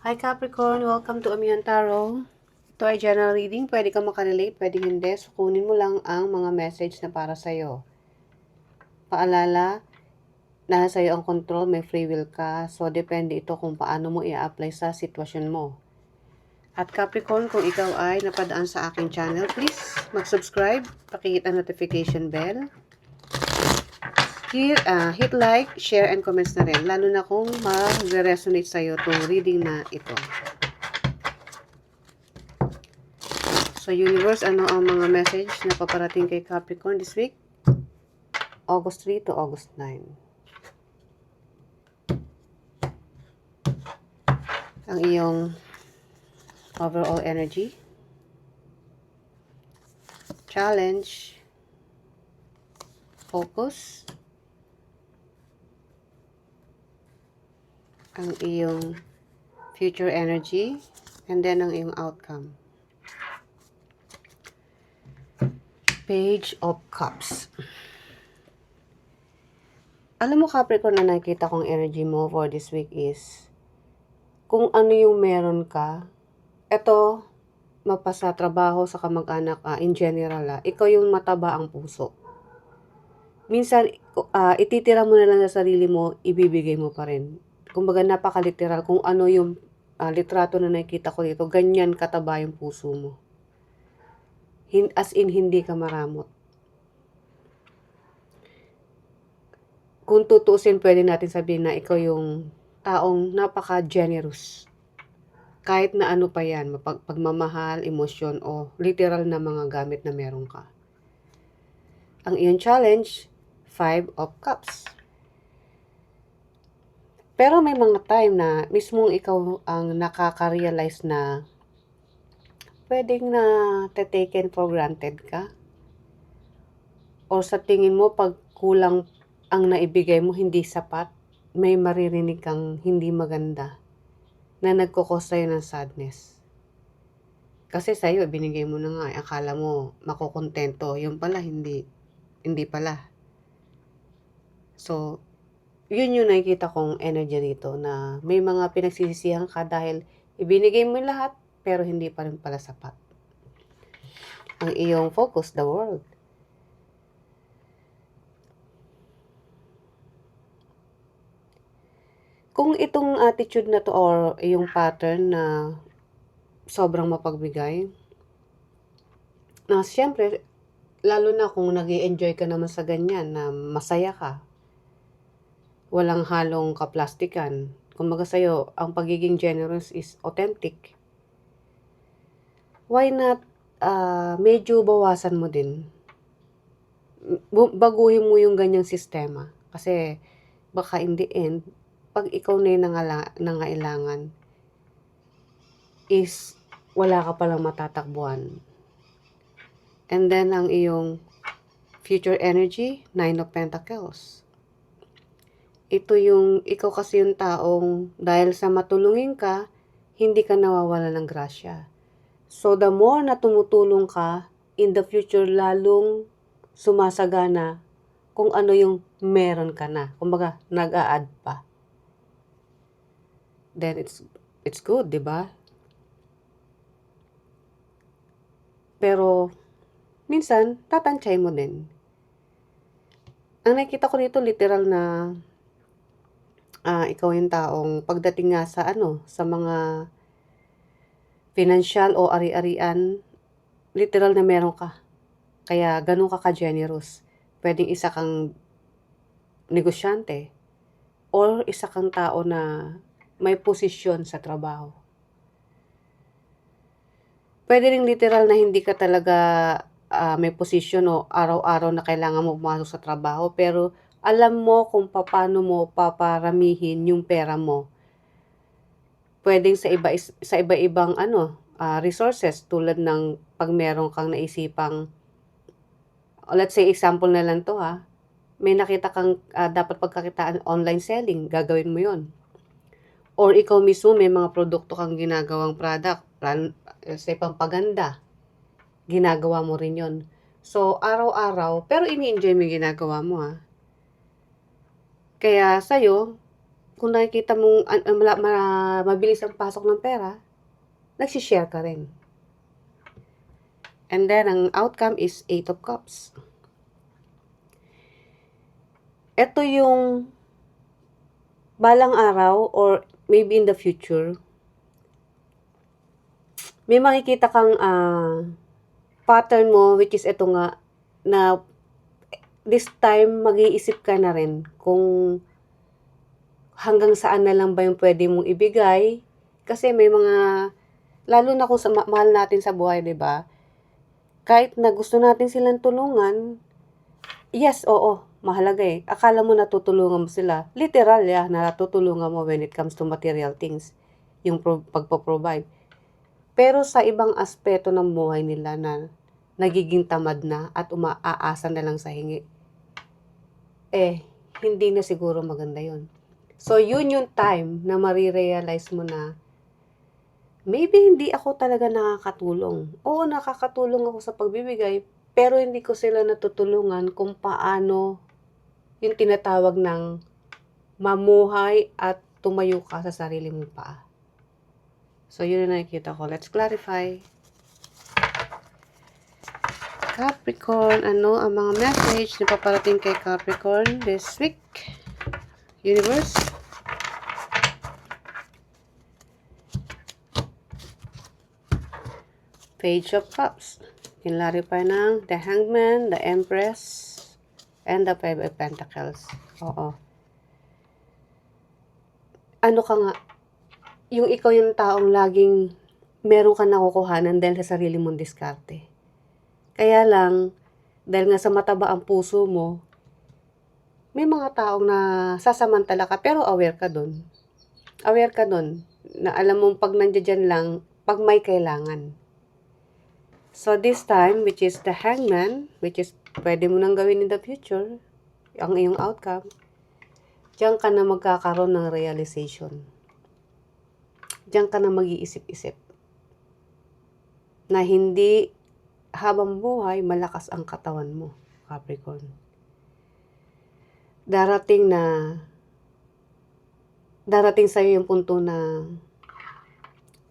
Hi Capricorn, welcome to Amihan Tarot. Ito ay general reading, pwede ka makarelate, pwede hindi. So, kunin mo lang ang mga message na para sa'yo. Paalala, nasa sa'yo ang control, may free will ka. So, depende ito kung paano mo i-apply sa sitwasyon mo. At Capricorn, kung ikaw ay napadaan sa aking channel, please mag-subscribe, pakihit ang notification bell. Hit like, share, and comments na rin. Lalo na kung mag-resonate sa'yo itong reading na ito. So, universe, ano ang mga message na paparating kay Capricorn this week? August 3 to August 9. Ang iyong overall energy. Challenge. Focus. Ang iyong future energy. And then, ang iyong outcome. Page of Cups. Alam mo, Capricorn, na nakikita kong energy mo for this week is kung ano yung meron ka, eto, mapasa trabaho sa kamag-anak, in general, ikaw yung mataba ang puso. Minsan, ititira mo na lang sa sarili mo, ibibigay mo pa rin. Kumbaga, napaka-literal. Kung ano yung litrato na nakikita ko dito, ganyan kataba yung puso mo. As in, hindi ka maramot. Kung tutuusin, pwede natin sabihin na ikaw yung taong napaka-generous. Kahit na ano pa yan, pagmamahal, emosyon, o literal na mga gamit na meron ka. Ang iyong challenge, 5 of Cups. Pero may mga time na mismong ikaw ang nakaka-realize na pwedeng na taken for granted ka. O sa tingin mo, pag kulang ang naibigay mo, hindi sapat, may maririnig kang hindi maganda na nagkukos sa'yo ng sadness. Kasi sa'yo, binigay mo na nga, akala mo makukontento, yung pala, hindi pala. So, yun yung nakikita kong energy rito na may mga pinagsisisihan ka dahil ibinigay mo lahat pero hindi pa rin pala sapat. Ang iyong focus, the world. Kung itong attitude na to or yung pattern na sobrang mapagbigay, na siyempre, lalo na kung nag-i-enjoy ka naman sa ganyan, na masaya ka, walang halong kaplastikan. Kumbaga sa'yo, ang pagiging generous is authentic. Why not, medyo bawasan mo din. Baguhin mo yung ganyang sistema. Kasi, baka in the end, pag ikaw na yung nangailangan, is wala ka palang matatakbuhan. And then, ang iyong future energy, 9 of Pentacles. Ito yung, ikaw kasi yung taong, dahil sa matulungin ka, hindi ka nawawala ng grasya. So, the more na tumutulong ka, in the future, lalong sumasagana kung ano yung meron ka na. Kumbaga, nag-a-add pa. Then, it's good, di ba? Pero, minsan, tatansyahin mo din. Ang nakikita ko dito, literal na ikaw yung taong pagdating nga sa sa mga financial o ari-arian, literal na meron ka. Kaya ganun ka ka-generous. Pwedeng isa kang negosyante or isa kang tao na may posisyon sa trabaho. Pwede rin literal na hindi ka talaga may posisyon o araw-araw na kailangan mo pumasok sa trabaho, pero alam mo kung paano mo paparamihin yung pera mo. Pwedeng sa iba-ibang resources, tulad ng pag meron kang naisipang, let's say example na lang to may nakita kang dapat pagkakitaan, online selling, gagawin mo yon. Or ikaw mismo may mga produkto kang ginagawang product, say pampaganda, ginagawa mo rin yon. So, araw-araw, pero ini-enjoy mo yung ginagawa mo Kaya sa'yo, kung nakikita mong mabilis ang pasok ng pera, nagsishare ka rin. And then, ang outcome is 8 of Cups. Ito yung balang araw or maybe in the future, may makikita kang pattern mo, which is ito nga, na this time mag-iisip ka na rin kung hanggang saan na lang ba yung pwede mong ibigay. Kasi may mga, lalo na kung mahal natin sa buhay, 'di ba? Kahit na gusto natin silang tulungan, yes, oo, mahalaga eh. Akala mo natutulungan mo sila. Literal, natutulungan mo when it comes to material things. Yung pagpo-provide. Pero sa ibang aspeto ng buhay nila na nagiging tamad na at umaasa na lang sa hingi, hindi na siguro maganda yon. So, yun yung time na marirealize mo na maybe hindi ako talaga nakakatulong. Oo, nakakatulong ako sa pagbibigay, pero hindi ko sila natutulungan kung paano yung tinatawag ng mamuhay at tumayo ka sa sarili mong paa. So, yun na nakikita ko. Let's clarify. Capricorn, ano ang mga message na paparating kay Capricorn this week? Universe. Page of Cups. Clarify ng the Hangman, the Empress, and the Five of Pentacles. Oo. Ano ka nga, yung ikaw yung taong laging meron ka nakukuhanan dahil sa sarili mong diskarte. Kaya lang, dahil nga sa mataba ang puso mo, may mga taong na sasamantala ka, pero aware ka dun. Aware ka dun, na alam mong pag nandiyan lang, pag may kailangan. So this time, which is the Hangman, which is pwede mo nang gawin in the future, ang iyong outcome, diyan ka na magkakaroon ng realization. Diyan ka na mag-iisip-isip. Na hindi habang buhay, malakas ang katawan mo, Capricorn. Darating sa'yo yung punto na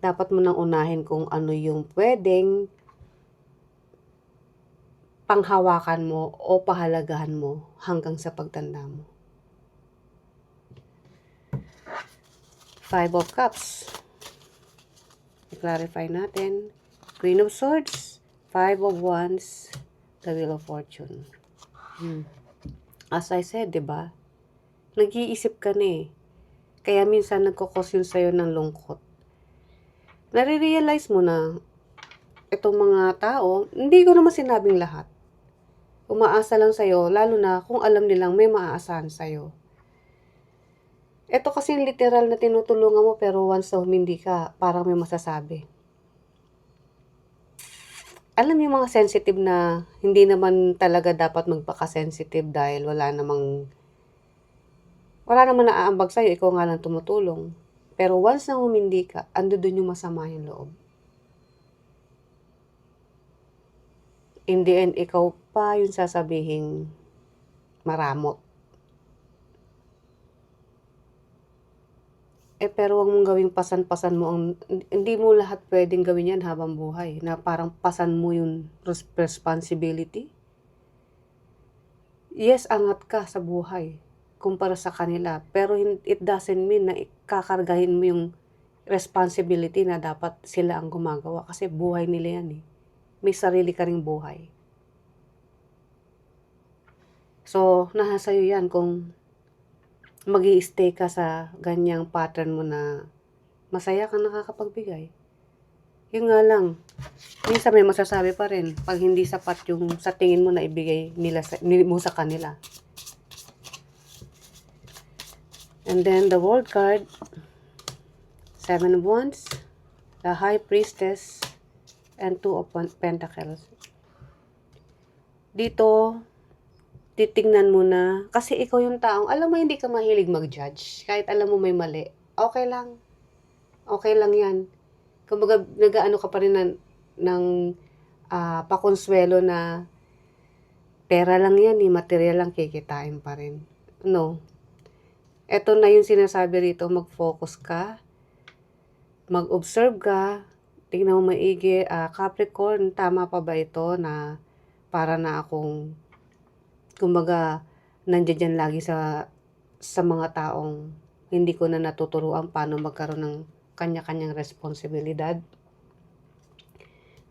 dapat mo nang unahin kung ano yung pwedeng panghawakan mo o pahalagahan mo hanggang sa pagtanda mo. Five of Cups. I-clarify natin. Queen of Swords, Five of Wands, the Wheel of Fortune. As I said, 'di ba? Nag-iisip ka na eh. Kaya minsan nagkukos yun sa'yo ng lungkot. Nare-realize mo na itong mga tao, hindi ko naman sinabing lahat. Umaasa lang sa'yo, lalo na kung alam nilang may maaasahan sa'yo. Ito kasi literal na tinutulungan mo pero once na humindi ka, parang may masasabi. Alam mo yung mga sensitive na hindi naman talaga dapat magpaka-sensitive dahil wala namang naaambag sa'yo, ikaw nga lang tumutulong. Pero once na humindi ka, ando dun yung masama yung loob. In the end, ikaw pa yung sasabihin maramot. Pero wag mong gawing pasan-pasan mo hindi mo lahat pwedeng gawin yan habang buhay, na parang pasan mo yung responsibility. Yes, angat ka sa buhay kumpara sa kanila, pero it doesn't mean na kakargahin mo yung responsibility na dapat sila ang gumagawa kasi buhay nila yan eh. May sarili ka ring buhay. So, nasa sa'yo yan kung mag-i-stay ka sa ganyang pattern mo na masaya kang nakakapagbigay. Yun nga lang, minsan may masasabi pa rin pag hindi sapat yung sa tingin mo na ibigay mo sa kanila. And then the World card, Seven of Wands, the High Priestess, and Two of Pentacles. Dito, titignan mo na, kasi ikaw yung taong, alam mo hindi ka mahilig mag-judge, kahit alam mo may mali, okay lang. Okay lang yan. Kumbaga, nag-ano ka pa rin ng pakonsuelo na pera lang yan, material lang kikitain pa rin. No. Eto na yung sinasabi rito, mag-focus ka, mag-observe ka, tingnan mo maigi, Capricorn, tama pa ba ito na para na akong, kumbaga, nandiyan lagi sa mga taong hindi ko na natuturuan paano magkaroon ng kanya-kanyang responsibilidad.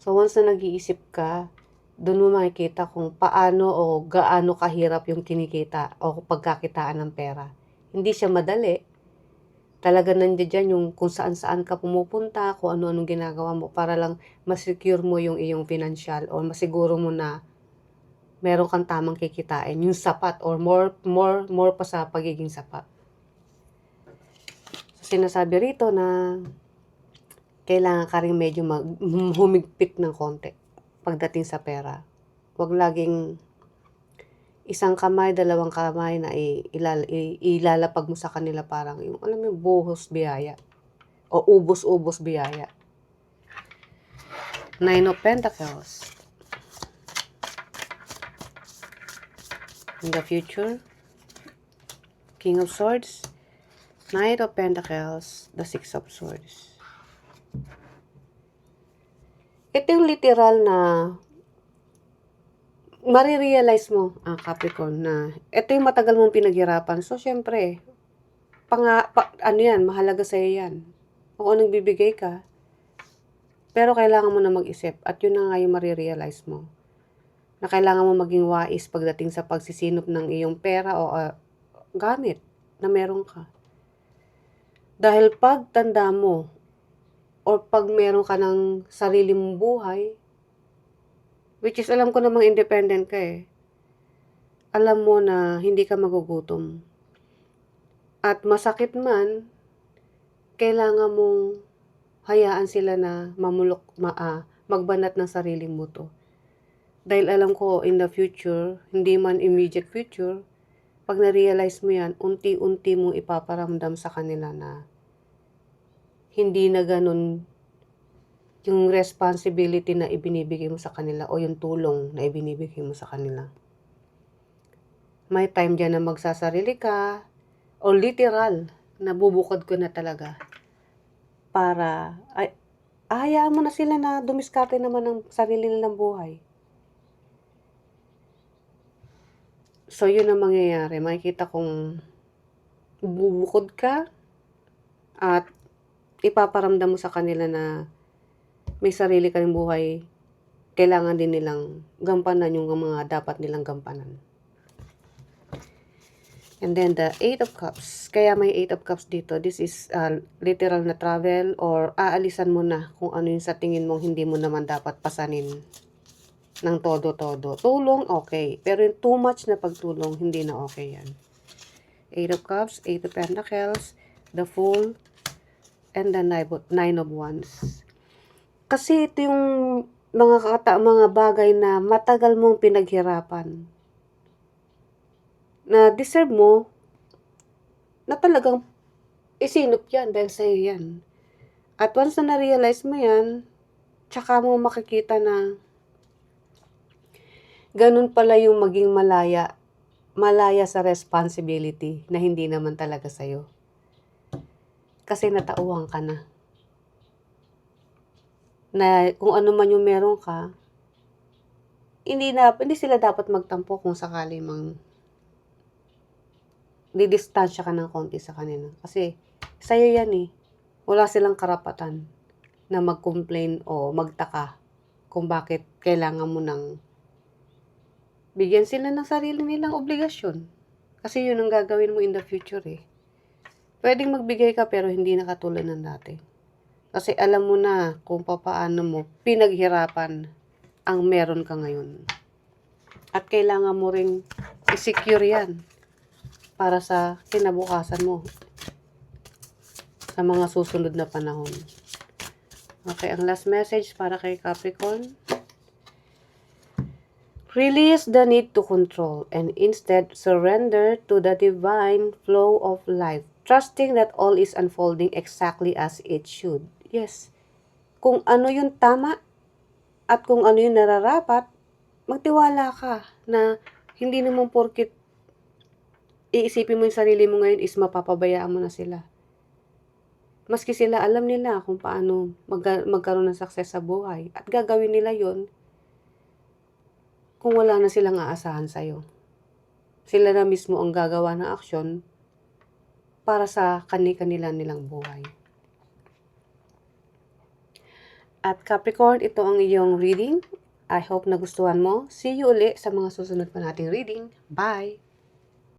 So once na nag-iisip ka, doon mo makikita kung paano o gaano kahirap yung kinikita o pagkakitaan ng pera. Hindi siya madali. Talaga nandiyan yung kung saan-saan ka pumupunta, kung ano-anong ginagawa mo para lang masecure mo yung iyong financial o masiguro mo na meron kang tamang kikitain, yung sapat or more pa sa pagiging sapat. So, sinasabi rito na kailangan ka rin medyo humigpit ng konti pagdating sa pera. Huwag laging isang kamay, dalawang kamay na ilalapag mo sa kanila parang yung, alam mo, buhos biyaya o ubos-ubos biyaya. 9 of Pentacles. In the future, King of Swords, Knight of Pentacles, the Six of Swords. Ito yung literal na marirealize mo, Capricorn, na ito yung matagal mong pinaghirapan. So, syempre, ano yan, mahalaga sa'yo yan. O anong bibigay ka. Pero kailangan mo na mag-isip. At yun na nga yung marirealize mo. Na kailangan mo maging wais pagdating sa pagsisinop ng iyong pera o gamit na meron ka. Dahil pag tanda mo, or pag meron ka ng sarili mong buhay, which is alam ko namang independent ka alam mo na hindi ka magugutom. At masakit man, kailangan mong hayaan sila na magbanat ng sariling buto. Dahil alam ko in the future, hindi man immediate future, pag na-realize mo yan, unti-unti mong ipaparamdam sa kanila na hindi na ganun yung responsibility na ibinibigay mo sa kanila o yung tulong na ibinibigay mo sa kanila. May time dyan na magsasarili ka o literal, nabubukod ko na talaga para hayaan mo na sila na dumiskarte naman ng sarili nilang buhay. So, yun ang mangyayari. Makikita kong bubukod ka at ipaparamdam mo sa kanila na may sarili ka ng buhay, kailangan din nilang gampanan yung mga dapat nilang gampanan. And then the 8 of Cups. Kaya may 8 of Cups dito. This is literal na travel or aalisan mo na kung ano yung sa tingin mong hindi mo naman dapat pasanin ng todo-todo. Tulong, okay. Pero yung too much na pagtulong, hindi na okay yan. 8 of Cups, 8 of Pentacles, the Fool, and the 9 of Wands. Kasi ito yung mga bagay na matagal mong pinaghirapan. Na deserve mo na talagang isinop yan dahil sa'yo yan. At once na na-realize mo yan, tsaka mo makikita na ganun pala yung maging malaya sa responsibility na hindi naman talaga sa'yo. Kasi natauhan ka na. Na kung ano man yung meron ka, hindi sila dapat magtampo kung sakali mang didistansya ka ng konti sa kanila. Kasi sa'yo yan Wala silang karapatan na mag-complain o magtaka kung bakit kailangan mo nang bigyan sila ng sarili nilang obligasyon. Kasi yun ang gagawin mo in the future Pwedeng magbigay ka pero hindi na katulad ng dati. Kasi alam mo na kung paano mo pinaghirapan ang meron ka ngayon. At kailangan mo ring i-secure yan para sa kinabukasan mo sa mga susunod na panahon. Okay, ang last message para kay Capricorn. Release the need to control and instead surrender to the divine flow of life, trusting that all is unfolding exactly as it should. Yes, kung ano yung tama at kung ano yung nararapat, magtiwala ka na hindi naman porkit iisipin mo yung sarili mo ngayon is mapapabayaan mo na sila. Maski sila alam nila kung paano magkaroon ng success sa buhay at gagawin nila yon kung wala na silang aasahan sa'yo. Sila na mismo ang gagawa ng aksyon para sa kani-kanila nilang buhay. At Capricorn, ito ang iyong reading. I hope nagustuhan mo. See you uli sa mga susunod pa nating reading. Bye!